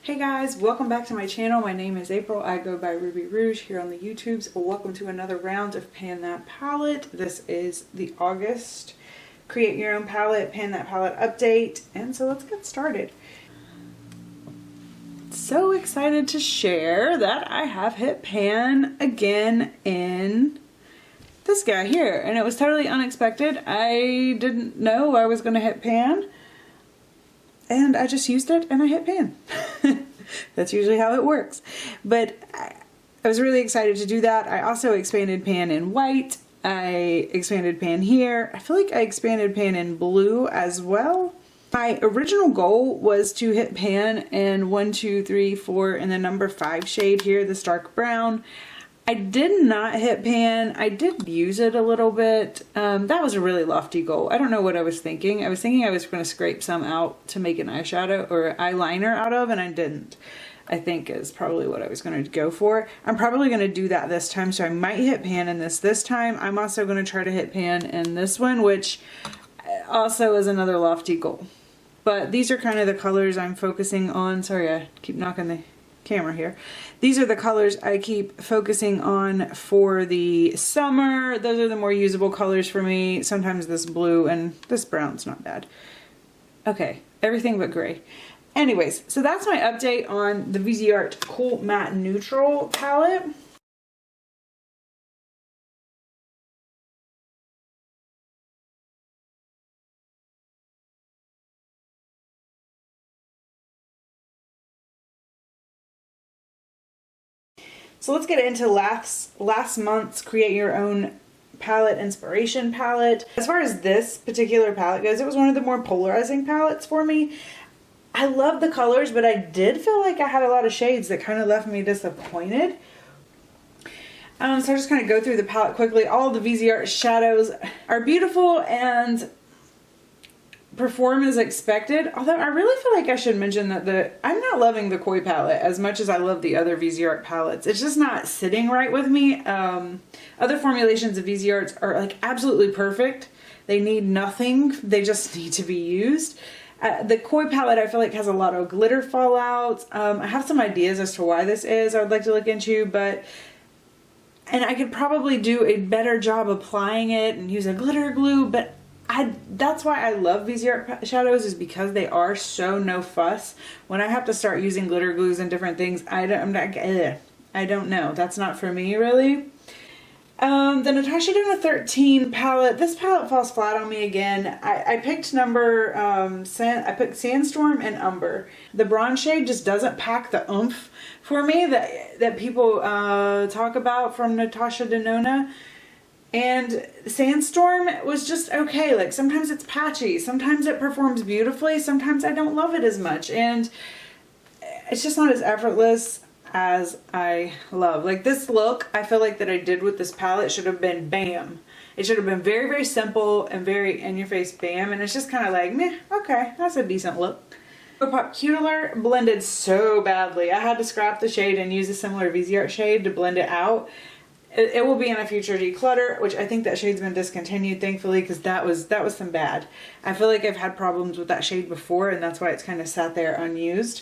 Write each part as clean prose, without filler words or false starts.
Hey guys, welcome back to my channel. My name is April. I go by Ruby Rouge here on the YouTubes. Welcome to another round of Pan That Palette. This is the August Create Your Own Palette, Pan That Palette update. And so let's get started. So excited to share that I have hit pan again in this guy here. And it was totally unexpected. I didn't know I was going to hit pan. And I just used it and I hit pan. That's usually how it works. But I was really excited to do that. I also expanded pan in white. I expanded pan here. I feel like I expanded pan in blue as well. My original goal was to hit pan in 1, 2, 3, 4 and the number 5 shade here, this dark brown. I did not hit pan. I did use it a little bit. That was a really lofty goal. I don't know what I was thinking. I was thinking I was going to scrape some out to make an eyeshadow or eyeliner out of, and I didn't. I think is probably what I was going to go for. I'm probably going to do that this time, so I might hit pan in this time. I'm also going to try to hit pan in this one, which also is another lofty goal. But these are kind of the colors I'm focusing on. Sorry, I keep knocking the camera here. These are the colors I keep focusing on for the summer. Those are the more usable colors for me. Sometimes this blue and this brown's not bad. Okay, everything but gray. Anyways, so that's my update on the Viseart Cool Matte Neutral palette. So let's get into last month's Create Your Own Palette Inspiration palette. As far as this particular palette goes, it was one of the more polarizing palettes for me. I love the colors, but I did feel like I had a lot of shades that kind of left me disappointed. So I'll just kind of go through the palette quickly. All the Viseart shadows are beautiful and perform as expected, although I really feel like I should mention that I'm not loving the Koi palette as much as I love the other Viseart palettes. It's just not sitting right with me. Other formulations of Visearts are like absolutely perfect. They need nothing. They just need to be used. The Koi palette I feel like has a lot of glitter fallout. I have some ideas as to why this is I would like to look into, and I could probably do a better job applying it and use a glitter glue, but that's why I love Viseart shadows, is because they are so no fuss. When I have to start using glitter glues and different things, I don't know. That's not for me, really. The Natasha Denona 13 palette. This palette falls flat on me again. I picked I picked Sandstorm and Umber. The bronze shade just doesn't pack the oomph for me that people talk about from Natasha Denona. And Sandstorm was just okay. Like sometimes it's patchy, sometimes it performs beautifully, sometimes I don't love it as much, and it's just not as effortless as I love. Like this look, I feel like that I did with this palette should have been bam. It should have been very, very simple and very in your face bam, and it's just kind of like, meh, okay, that's a decent look. Popular blended so badly. I had to scrap the shade and use a similar Viseart shade to blend it out. It will be in a future declutter, which I think that shade's been discontinued, thankfully, because that was some bad. I feel like I've had problems with that shade before, and that's why it's kind of sat there unused.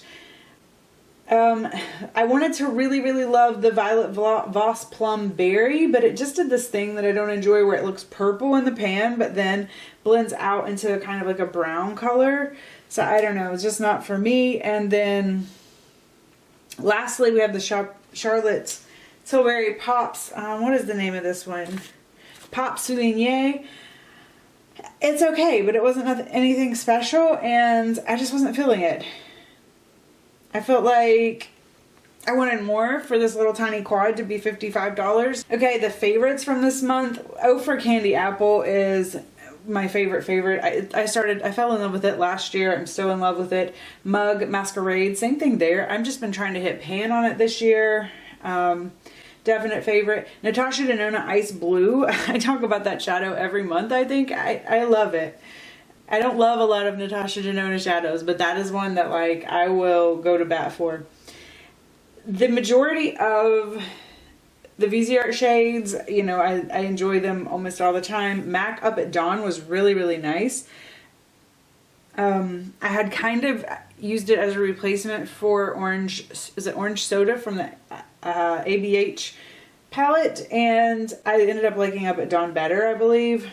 I wanted to really, really love the Violet Voss Plum Berry, but it just did this thing that I don't enjoy where it looks purple in the pan, but then blends out into kind of like a brown color. So I don't know, it's just not for me. And then lastly, we have the Charlotte Tilbury Pops. What is the name of this one? Pop Souligné. It's okay, but it wasn't anything special, and I just wasn't feeling it. I felt like I wanted more for this little tiny quad to be $55. Okay, the favorites from this month. Ofra Candy Apple is my favorite. I fell in love with it last year. I'm still in love with it. Mug Masquerade, same thing there. I've just been trying to hit pan on it this year. Definite favorite. Natasha Denona Ice Blue. I talk about that shadow every month, I think. I love it. I don't love a lot of Natasha Denona shadows, but that is one that like I will go to bat for. The majority of the Viseart shades, you know, I enjoy them almost all the time. MAC Up at Dawn was really, really nice. I had kind of, used it as a replacement for orange, is it orange soda from the ABH palette, and I ended up liking Up at Dawn better, I believe.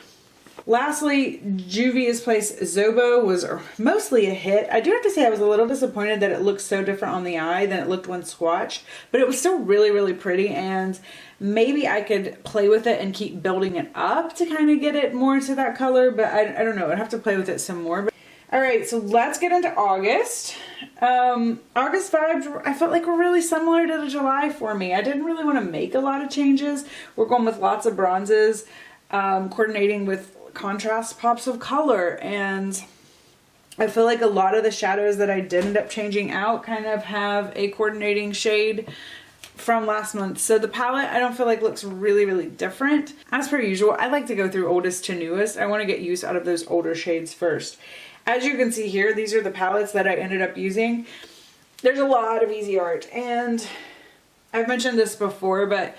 Lastly, Juvia's Place Zobo was mostly a hit. I do have to say I was a little disappointed that it looked so different on the eye than it looked when swatched, but it was still really, really pretty, and maybe I could play with it and keep building it up to kind of get it more to that color, but I don't know. I'd have to play with it some more. All right, so let's get into August. August vibes, I felt like were really similar to the July for me. I didn't really want to make a lot of changes. We're going with lots of bronzes, coordinating with contrast pops of color, and I feel like a lot of the shadows that I did end up changing out kind of have a coordinating shade from last month. So the palette I don't feel like looks really, really different. As per usual, I like to go through oldest to newest. I want to get use out of those older shades first. As you can see here, these are the palettes that I ended up using. There's a lot of Viseart, and I've mentioned this before, but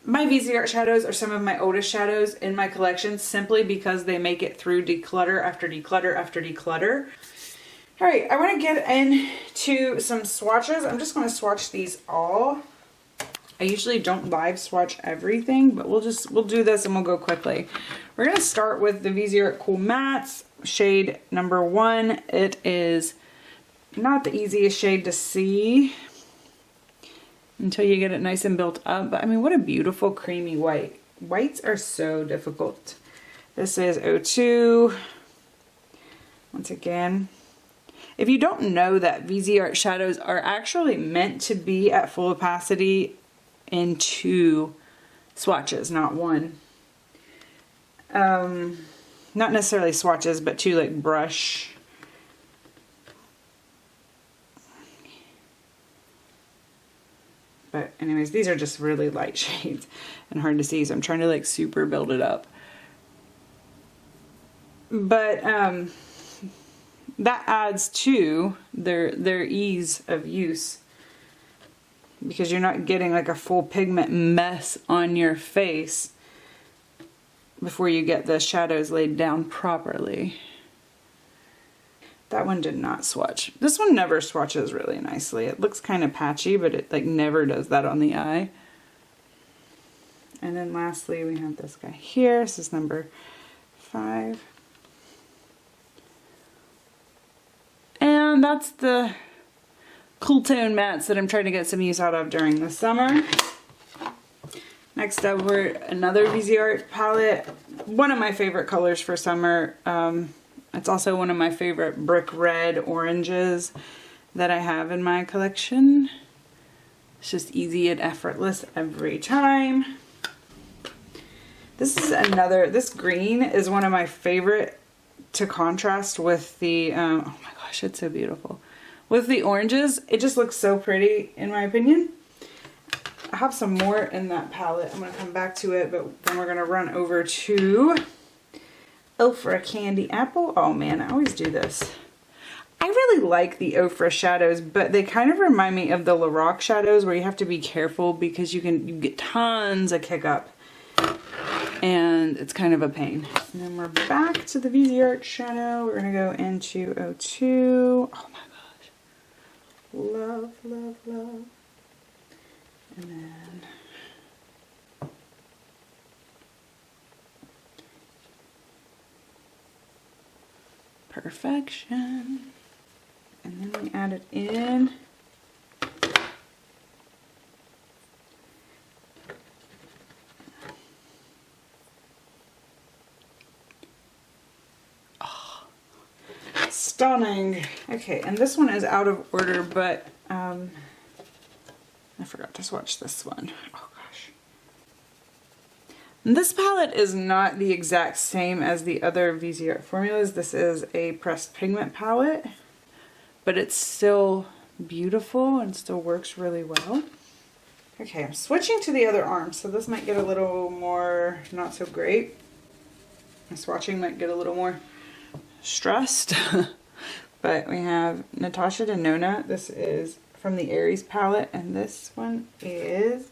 my Viseart shadows are some of my oldest shadows in my collection simply because they make it through declutter after declutter after declutter. All right, I want to get into some swatches. I'm just going to swatch these all. I usually don't live swatch everything, but we'll do this and we'll go quickly. We're going to start with the Viseart Cool Mattes, shade number 1. It is not the easiest shade to see until you get it nice and built up, but I mean, what a beautiful creamy white. Whites are so difficult. This is 02. Once again, if you don't know that Viseart shadows are actually meant to be at full opacity in 2 swatches, not 1. Not necessarily swatches, but 2 like brush. But anyways, these are just really light shades and hard to see, so I'm trying to like super build it up. But that adds to their ease of use, because you're not getting like a full pigment mess on your face before you get the shadows laid down properly. That one did not swatch. This one never swatches really nicely. It looks kind of patchy, but it like never does that on the eye. And then lastly, we have this guy here. This is number 5. And that's the cool tone mattes that I'm trying to get some use out of during the summer. Next up, we're another Viseart palette. One of my favorite colors for summer. It's also one of my favorite brick red oranges that I have in my collection. It's just easy and effortless every time. This is another, this green is one of my favorite to contrast with the, oh my gosh, it's so beautiful. With the oranges, it just looks so pretty in my opinion. I have some more in that palette. I'm going to come back to it, but then we're going to run over to Ofra Candy Apple. Oh man, I always do this. I really like the Ofra shadows, but they kind of remind me of the Lorac shadows where you have to be careful because you get tons of kick up and it's kind of a pain. And then we're back to the Viseart shadow. We're going to go into 02. Oh my gosh. Love, love, love. And then Perfection. And then we add it in. Oh, stunning. Okay, and this one is out of order, but I forgot to swatch this one. Oh gosh. This palette is not the exact same as the other Viseart formulas. This is a pressed pigment palette, but it's still beautiful and still works really well. Okay, I'm switching to the other arm, so this might get a little more not so great. My swatching might get a little more stressed. But we have Natasha Denona. This is from the Aries palette, and this one is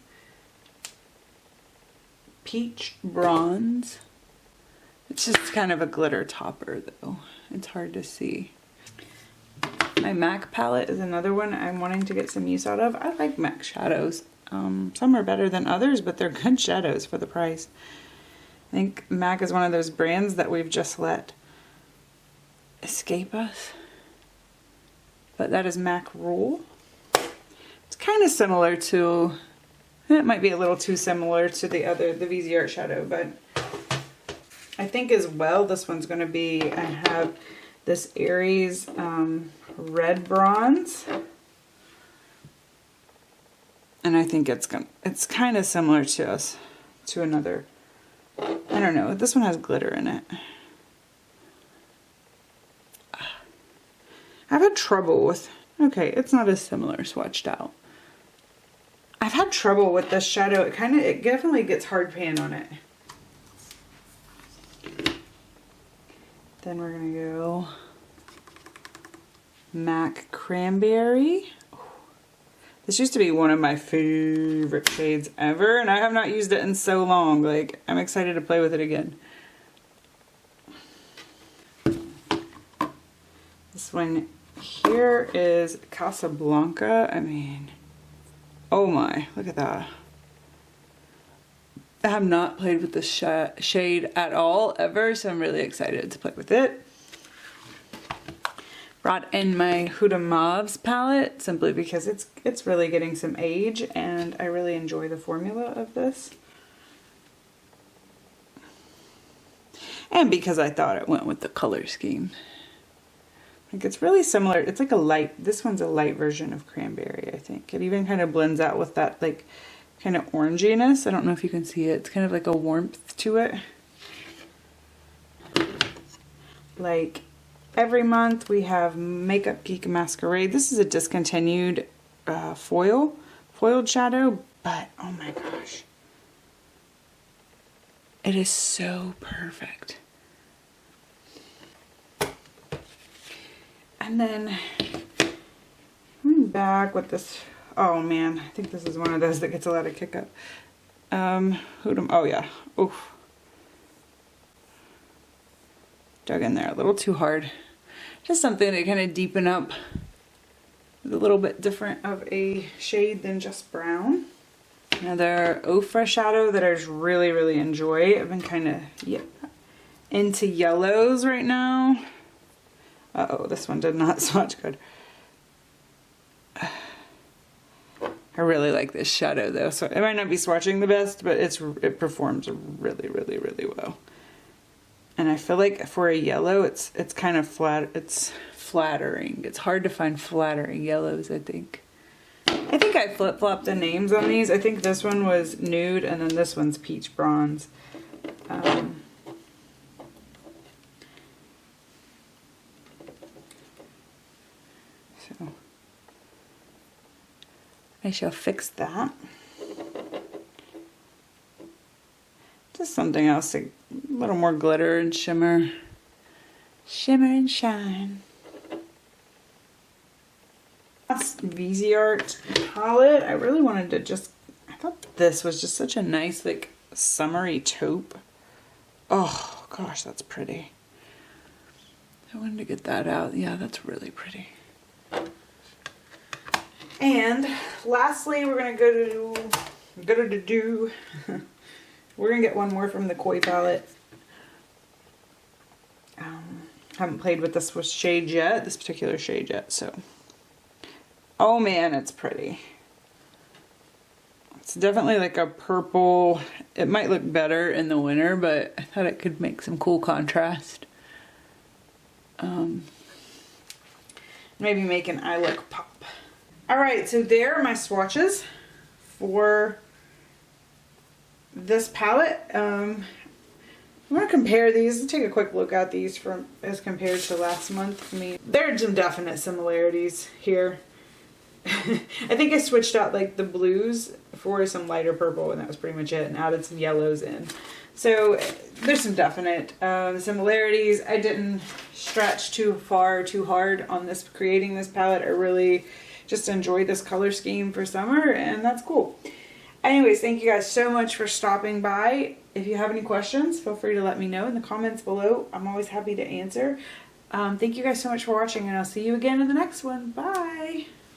Peach Bronze. It's just kind of a glitter topper though. It's hard to see. My MAC palette is another one I'm wanting to get some use out of. I like MAC shadows. Some are better than others, but they're good shadows for the price. I think MAC is one of those brands that we've just let escape us. But that is MAC Rule. It's kind of similar to, it might be a little too similar to the Viseart shadow, but I think as well this one's going to be, I have this Aries red bronze. And I think it's kind of similar to another, I don't know, this one has glitter in it. I've had trouble with, okay, it's not as similar swatched out. I've had trouble with this shadow. It definitely gets hard pan on it. Then we're gonna go MAC Cranberry. This used to be one of my favorite shades ever, and I have not used it in so long. Like, I'm excited to play with it again. This one here is Casablanca. I mean, oh my, look at that. I have not played with this shade at all, ever, so I'm really excited to play with it. Brought in my Huda Mauves palette simply because it's really getting some age and I really enjoy the formula of this. And because I thought it went with the color scheme. Like, it's really similar. It's like a light, this one's a light version of Cranberry, I think. It even kind of blends out with that like kind of oranginess. I don't know if you can see it. It's kind of like a warmth to it. Like, every month we have Makeup Geek Masquerade. This is a discontinued foiled shadow, but oh my gosh. It is so perfect. And then I'm back with this, oh man, I think this is one of those that gets a lot of kick up. Oh yeah, oof. Dug in there a little too hard. Just something to kind of deepen up with a little bit different of a shade than just brown. Another Ofra shadow that I just really, really enjoy. I've been kind of into yellows right now. Uh-oh, this one did not swatch good. I really like this shadow though, so it might not be swatching the best, but it performs really, really, really well. And I feel like for a yellow, it's kind of flat. It's flattering. It's hard to find flattering yellows, I think. I think I flip-flopped the names on these. I think this one was nude, and then this one's peach bronze. So I shall fix that. Just something else, a little more glitter and shimmer. Shimmer and shine. Last Viseart palette, I really wanted to I thought this was just such a nice, like, summery taupe. Oh gosh, that's pretty. I wanted to get that out. Yeah, that's really pretty. And lastly, we're gonna we're gonna get one more from the Koi palette. Haven't played with this particular shade yet, so. Oh man, it's pretty. It's definitely like a purple. It might look better in the winter, but I thought it could make some cool contrast. Maybe make an eye look pop. Alright, so there are my swatches for this palette. I'm going to compare these and take a quick look at these as compared to last month. I mean, there are some definite similarities here. I think I switched out like the blues for some lighter purple, and that was pretty much it, and added some yellows in. So there's some definite similarities. I didn't stretch too far, too hard on creating this palette. I really just enjoyed this color scheme for summer, and that's cool. Anyways, thank you guys so much for stopping by. If you have any questions, feel free to let me know in the comments below. I'm always happy to answer. Thank you guys so much for watching, and I'll see you again in the next one. Bye!